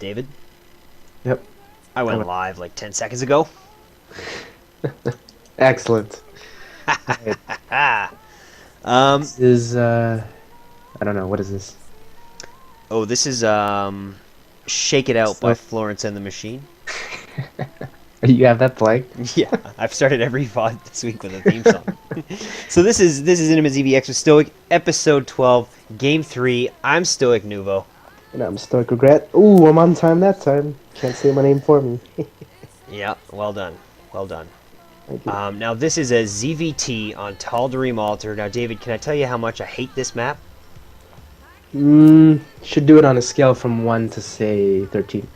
David? Yep. I went live like 10 seconds ago. Excellent. This is I don't know, what is this? Oh, this is Shake It Out by Florence and the Machine. You have that playing? Yeah, I've started every VOD this week with a theme song. So this is Intimate ZvX with Stoic, episode 12, game 3. I'm Stoic Nuvo. And I'm Stoic Regret. Ooh, I'm on time that time. Can't say my name for me. Yeah, well done. Well done. Thank you. Now this is a ZvT on Tal D'arim Altar. Now David, can I tell you how much I hate this map? Should do it on a scale from 1 to, say, 13.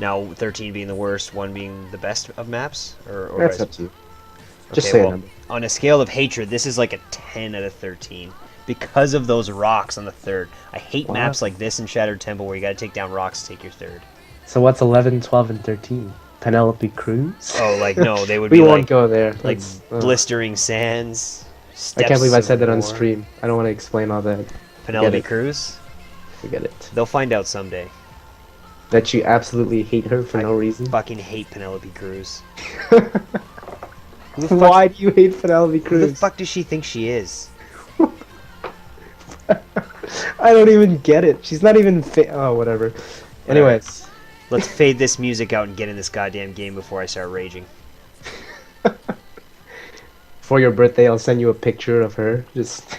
Now 13 being the worst, 1 being the best of maps? Or That's up to you. Just Okay, say well, a number. on a scale of hatred, this is like a 10 out of 13. Because of those rocks on the third. I hate maps like this in Shattered Temple where you gotta take down rocks to take your third. So what's 11, 12, and 13? Penelope Cruz? Oh, like, no, they would We be won't like, go there. like That's, Blistering Sands. I can't believe I said that on Steps of stream. I don't want to explain all that. War, Penelope it. Cruz? Forget it. They'll find out someday. That you absolutely hate her for no reason? Fucking hate Penelope Cruz. Why do you hate Penelope Cruz? Who the fuck does she think she is? I don't even get it. She's not even oh, whatever. Anyways. Let's fade this music out and get in this goddamn game before I start raging. For your birthday, I'll send you a picture of her. Just.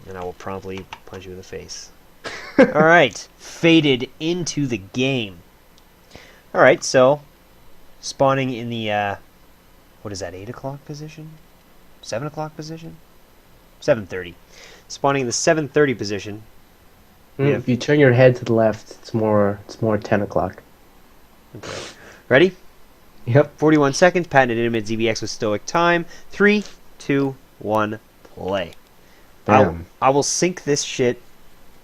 And I will promptly punch you in the face. Alright, faded into the game. Alright, so, spawning in the, what is that, 8 o'clock position? 7 o'clock position? 7:30. Spawning in the 7:30 position. If you turn your head to the left, it's more 10 o'clock. Okay. Ready? Yep. 41 seconds, patented Intimate ZvX with Stoic time. 3, 2, 1, play. Bam. I will sync this shit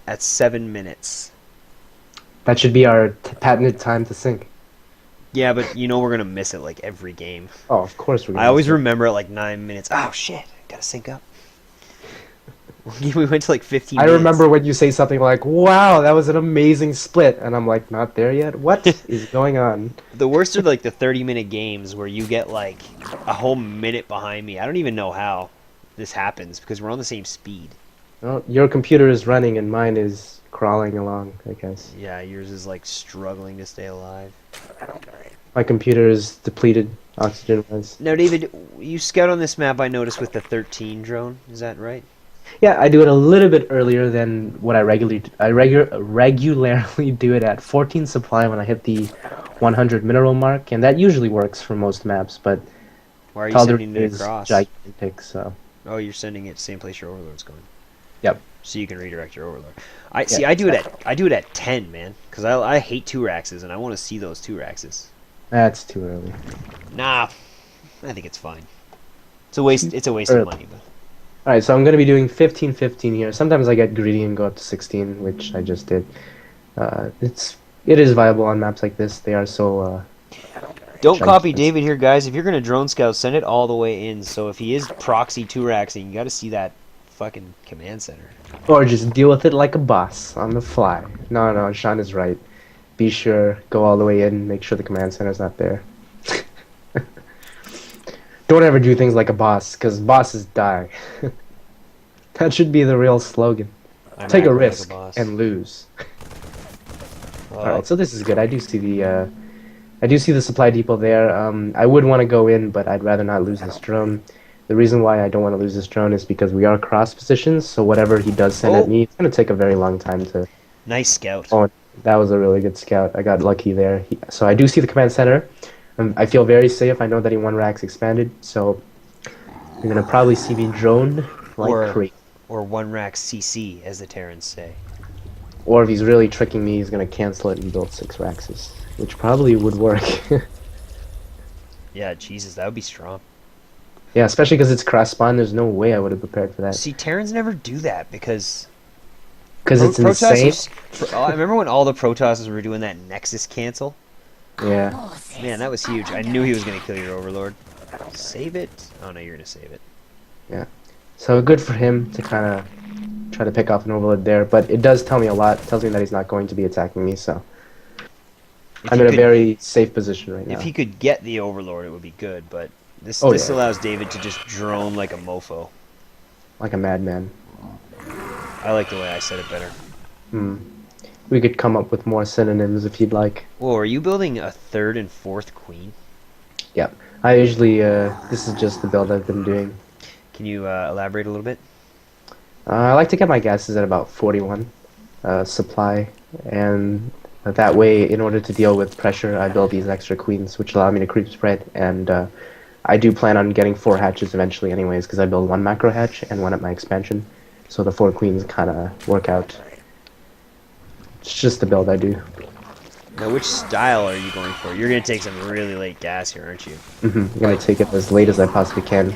at 7 minutes. That should be our patented time to sync. Yeah, but you know we're gonna miss it like every game. Oh, of course we're gonna I always miss it. remember at like 9 minutes. Oh shit, gotta sync up. We went to like 15 I minutes. remember when you say something like, wow, that was an amazing split. And I'm like, not there yet? What is going on? The worst are like the 30-minute games where you get like a whole minute behind me. I don't even know how this happens because we're on the same speed. Well, your computer is running and mine is crawling along, I guess. Yeah, yours is like struggling to stay alive. My computer is depleted oxygen-wise. Now, David, you scout on this map, I noticed, with the 13 drone. Is that right? Yeah, I do it a little bit earlier than what I regularly do. I regularly do it at 14 supply when I hit the 100 mineral mark, and that usually works for most maps, but Why are you Tal sending D'arim it is across? gigantic, so... Oh, you're sending it same place your overlord's going. Yep. So you can redirect your overlord. I do it at 10, man, because I hate 2-raxes and I want to see those 2-raxes. That's too early. Nah, I think it's fine. It's a waste. It's a waste of money, but. Alright, so I'm going to be doing 15-15 here. Sometimes I get greedy and go up to 16, which I just did. It is viable on maps like this. They are so... Don't copy David here, guys. If you're going to drone scout, send it all the way in. So if he is proxy 2-raxing, you got to see that fucking command center. Or just deal with it like a boss on the fly. No, Sean is right. Be sure, go all the way in, make sure the command center's not there. Don't ever do things like a boss, because bosses die. That should be the real slogan. Take a risk and lose. Alright, so this is good. I do see the supply depot there. I would want to go in, but I'd rather not lose this drone. The reason why I don't want to lose this drone is because we are cross positions, so whatever he does send at me, it's going to take a very long time to... Nice scout. Oh, that was a really good scout. I got lucky there. So I do see the command center. I feel very safe. I know that he 1-rax expanded, so you're going to probably see me drone like crazy. Or 1-rax CC, as the Terrans say. Or if he's really tricking me, he's going to cancel it and build 6-raxes, which probably would work. Yeah, Jesus, that would be strong. Yeah, especially because it's cross spawn. There's no way I would have prepared for that. See, Terrans never do that because it's insane. I remember when all the Protosses were doing that Nexus cancel. Yeah. Man, that was huge. I knew he was going to kill your Overlord. Save it? Oh no, you're going to save it. Yeah. So good for him to kind of try to pick off an overload there. But it does tell me a lot. It tells me that he's not going to be attacking me, so I'm in a very safe position right now. If he could get the overlord, it would be good, but this allows David to just drone like a mofo. Like a madman. I like the way I said it better. We could come up with more synonyms if you'd like. Whoa, are you building a 3rd and 4th queen? Yeah. I usually, this is just the build I've been doing. Can you elaborate a little bit? I like to get my gases at about 41 supply, and that way, in order to deal with pressure, I build these extra queens, which allow me to creep spread, and I do plan on getting 4 hatches eventually anyways, because I build 1 macro hatch and 1 at my expansion, so the 4 queens kind of work out. It's just the build I do. Now, which style are you going for? You're going to take some really late gas here, aren't you? I'm going to take it as late as I possibly can.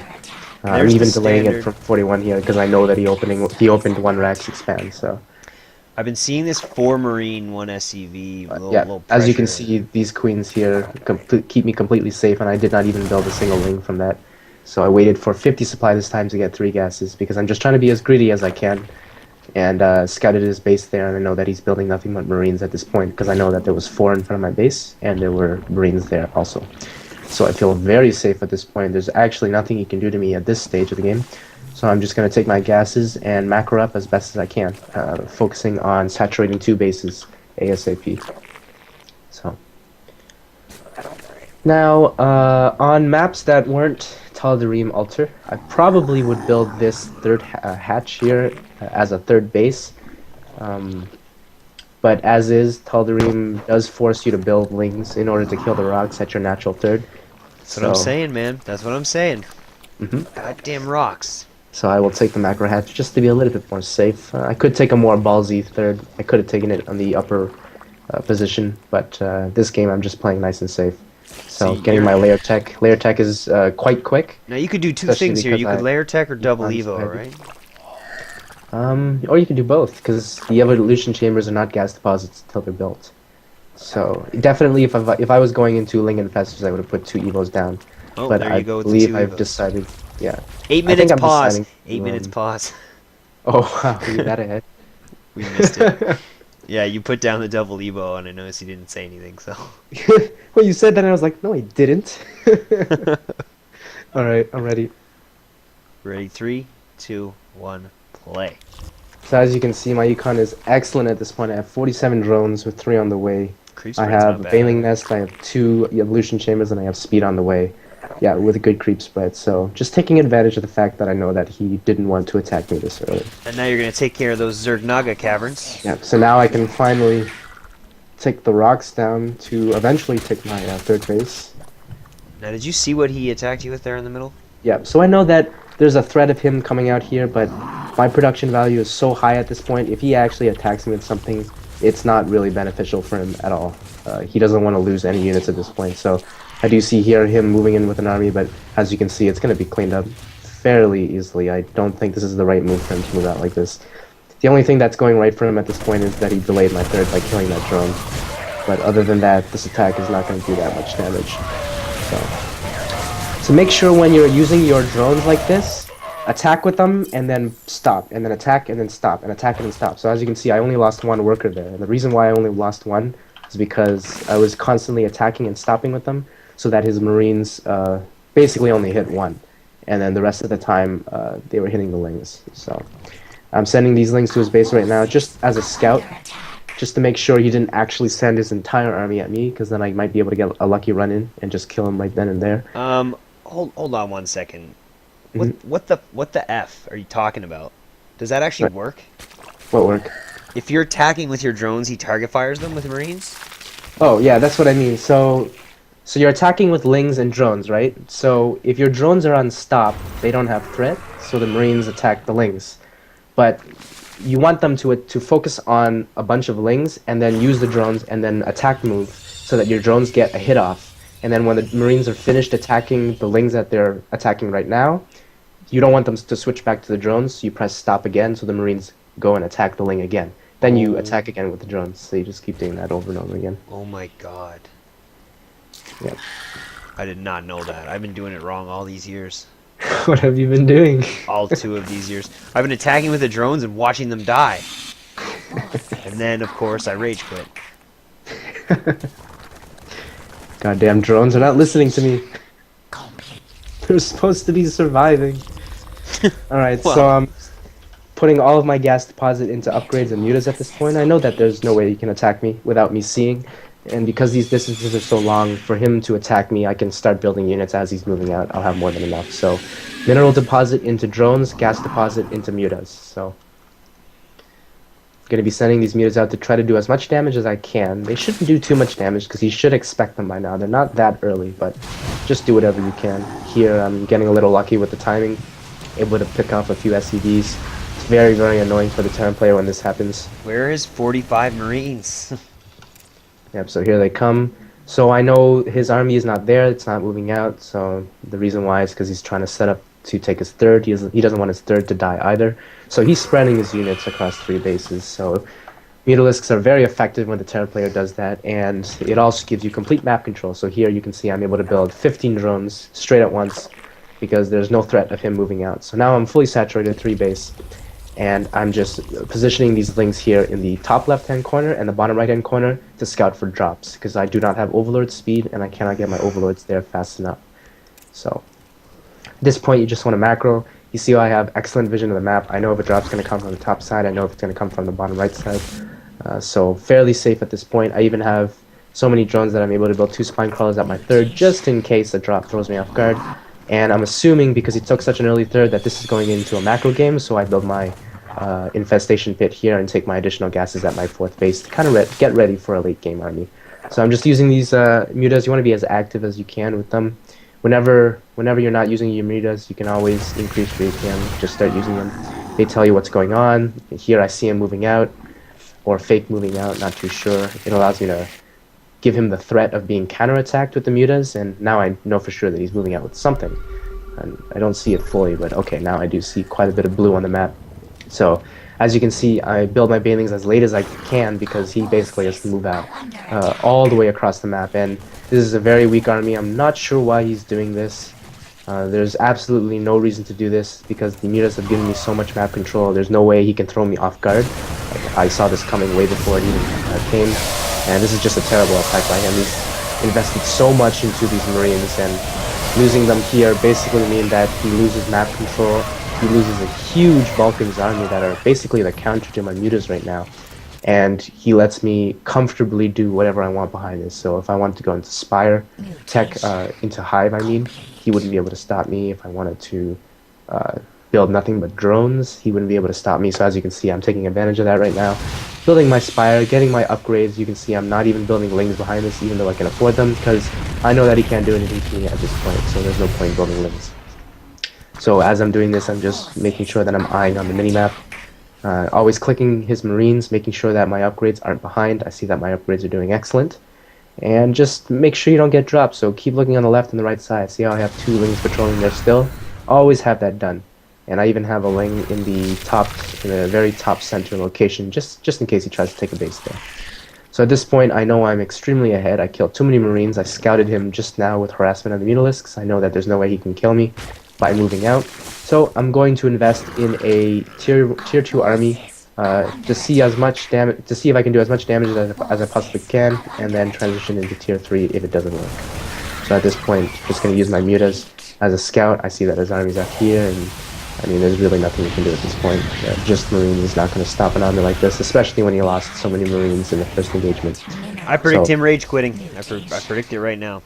I'm even delaying it from 41 here because I know that he opened 1 Rax expand. So I've been seeing this 4 Marine, 1 SCV. Low as you can see, these queens here keep me completely safe, and I did not even build a single ling from that. So I waited for 50 supply this time to get 3 gases because I'm just trying to be as greedy as I can. And scouted his base there, and I know that he's building nothing but Marines at this point because I know that there was 4 in front of my base, and there were Marines there also. So I feel very safe at this point. There's actually nothing he can do to me at this stage of the game. So I'm just going to take my gases and macro up as best as I can, focusing on saturating 2 bases ASAP. So now, on maps that weren't Tal D'arim Altar, I probably would build this 3rd hatch here as a 3rd base. But as is, Tal D'arim does force you to build lings in order to kill the rocks at your natural 3rd. That's what I'm saying, man. That's what I'm saying. Goddamn rocks. So I will take the macro hatch just to be a little bit more safe. I could take a more ballsy 3rd. I could have taken it on the upper position, but this game I'm just playing nice and safe. So getting my layer tech. Layer tech is quite quick. Now you could do 2 things here. You could layer tech or double evo, right? Or you can do both, because the evolution chambers are not gas deposits until they're built. So definitely, if I was going into Ling Infestors, I would have put 2 evos down. Oh, but there you go with believe the 2 I've evos. decided, yeah. 8 minutes pause. 8 minutes pause. Oh wow, you that ahead. We missed it. Yeah, you put down the double evo, and I noticed you didn't say anything. So. Well, you said that, and I was like, no, I didn't. All right, I'm ready. Ready? 3, 2, 1, play. So as you can see, my econ is excellent at this point. I have 47 drones with 3 on the way. I have Veiling Nest, I have 2 evolution chambers, and I have speed on the way. Yeah, with a good creep spread. So just taking advantage of the fact that I know that he didn't want to attack me this early. And now you're going to take care of those Zergnaga caverns. Yeah, so now I can finally take the rocks down to eventually take my 3rd base. Now, did you see what he attacked you with there in the middle? Yeah, so I know that there's a threat of him coming out here, but my production value is so high at this point, if he actually attacks me with something, it's not really beneficial for him at all. He doesn't want to lose any units at this point, so I do see here him moving in with an army, but as you can see, it's going to be cleaned up fairly easily. I don't think this is the right move for him to move out like this. The only thing that's going right for him at this point is that he delayed my 3rd by killing that drone. But other than that, this attack is not going to do that much damage. So make sure when you're using your drones like this, attack with them and then stop, and then attack and then stop, and attack and then stop. So as you can see, I only lost 1 worker there. And the reason why I only lost 1 is because I was constantly attacking and stopping with them, so that his Marines basically only hit 1. And then the rest of the time, they were hitting the lings. So I'm sending these lings to his base right now just as a scout, just to make sure he didn't actually send his entire army at me, because then I might be able to get a lucky run in and just kill him right then and there. Hold on 1 second. What the F are you talking about? Does that actually work? What work? If you're attacking with your drones, he target fires them with Marines? Oh yeah, that's what I mean. So you're attacking with lings and drones, right? So if your drones are on stop, they don't have threat, so the Marines attack the lings. But you want them to focus on a bunch of lings and then use the drones and then attack move so that your drones get a hit off. And then when the Marines are finished attacking the lings that they're attacking right now, you don't want them to switch back to the drones, so you press stop again so the Marines go and attack the ling again. Then you attack again with the drones, so you just keep doing that over and over again. Oh my god. Yep. I did not know that. I've been doing it wrong all these years. What have you been doing? All 2 of these years. I've been attacking with the drones and watching them die. And then, of course, I rage quit. Goddamn drones are not listening to me. They're supposed to be surviving. Alright, Well. so I'm putting all of my gas deposit into upgrades and mutas at this point. I know that there's no way he can attack me without me seeing. And because these distances are so long, for him to attack me, I can start building units as he's moving out. I'll have more than enough. So, mineral deposit into drones, gas deposit into mutas. So, I'm going to be sending these mutas out to try to do as much damage as I can. They shouldn't do too much damage because you should expect them by now. They're not that early, but just do whatever you can. Here, I'm getting a little lucky with the timing, able to pick off a few SCVs. It's very, very annoying for the Terran player when this happens. Where is 45 Marines? Yep, so here they come. So I know his army is not there, it's not moving out, so the reason why is because he's trying to set up to take his third. He doesn't want his third to die either. So he's spreading his units across 3 bases. So Mutalisks are very effective when the Terran player does that, and it also gives you complete map control. So here you can see I'm able to build 15 drones straight at once because there's no threat of him moving out. So now I'm fully saturated 3 base. And I'm just positioning these links here in the top left-hand corner and the bottom right-hand corner to scout for drops, because I do not have overlord speed and I cannot get my overlords there fast enough. So at this point you just want to macro. You see how I have excellent vision of the map. I know if a drop's going to come from the top side, I know if it's going to come from the bottom right side. So fairly safe at this point. I even have so many drones that I'm able to build 2 spine crawlers at my third just in case a drop throws me off guard. And I'm assuming, because he took such an early third, that this is going into a macro game, so I build my infestation pit here and take my additional gases at my 4th base to kind of get ready for a late game army. So I'm just using these mutas. You want to be as active as you can with them. Whenever you're not using your mutas, you can always increase your APM. Just start using them. They tell you what's going on. Here I see him moving out, or fake moving out, not too sure. It allows me to give him the threat of being counterattacked with the mutas, and now I know for sure that he's moving out with something. And I don't see it fully, but okay, now I do see quite a bit of blue on the map. So, as you can see, I build my banelings as late as I can because he basically has to move out all the way across the map, and this is a very weak army. I'm not sure why he's doing this. There's absolutely no reason to do this because the mutas have given me so much map control. There's no way he can throw me off guard. Like, I saw this coming way before it even came. And this is just a terrible attack by him. He's invested so much into these Marines, and losing them here basically means that he loses map control. He loses a huge bulk of his army that are basically the counter to my mutas right now. And he lets me comfortably do whatever I want behind this. So if I wanted to go into Spire, Tech, into Hive, I mean, he wouldn't be able to stop me. If I wanted to build nothing but drones, he wouldn't be able to stop me. So as you can see, I'm taking advantage of that right now. Building my Spire, getting my upgrades. You can see I'm not even building Lings behind this, even though I can afford them, because I know that he can't do anything to me at this point, so there's no point in building Lings. So as I'm doing this, I'm just making sure that I'm eyeing on the minimap. Always clicking his Marines, making sure that my upgrades aren't behind. I see that my upgrades are doing excellent. And just make sure you don't get dropped, so keep looking on the left and the right side. See how I have 2 Lings patrolling there still? Always have that done. And I even have a Ling in the very top center location, just in case he tries to take a base there. So at this point, I know I'm extremely ahead. I killed too many Marines. I scouted him just now with harassment of the Mutalisks. I know that there's no way he can kill me by moving out. So I'm going to invest in a tier 2 army to see if I can do as much damage as I possibly can, and then transition into tier 3 if it doesn't work. So at this point, just going to use my mutas as a scout. I see that his army's up here, and I mean, there's really nothing you can do at this point. Just Marines is not going to stop an army like this, especially when he lost so many Marines in the first engagement. I predict him rage quitting. I predict it right now.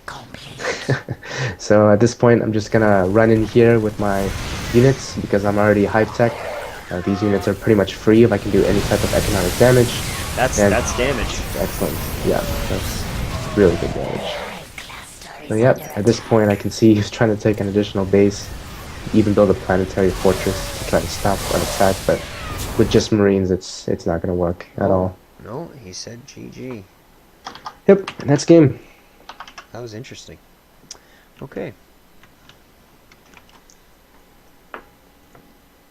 So at this point, I'm just going to run in here with my units because I'm already Hive Tech. These units are pretty much free if I can do any type of economic damage. That's damage. Excellent. Yeah, that's really good damage. So yeah, at this point, I can see he's trying to take an additional base. Even build a planetary fortress to try to stop an attack, but with just Marines, it's not going to work at all. No, he said GG. Yep, and that's game. That was interesting. Okay.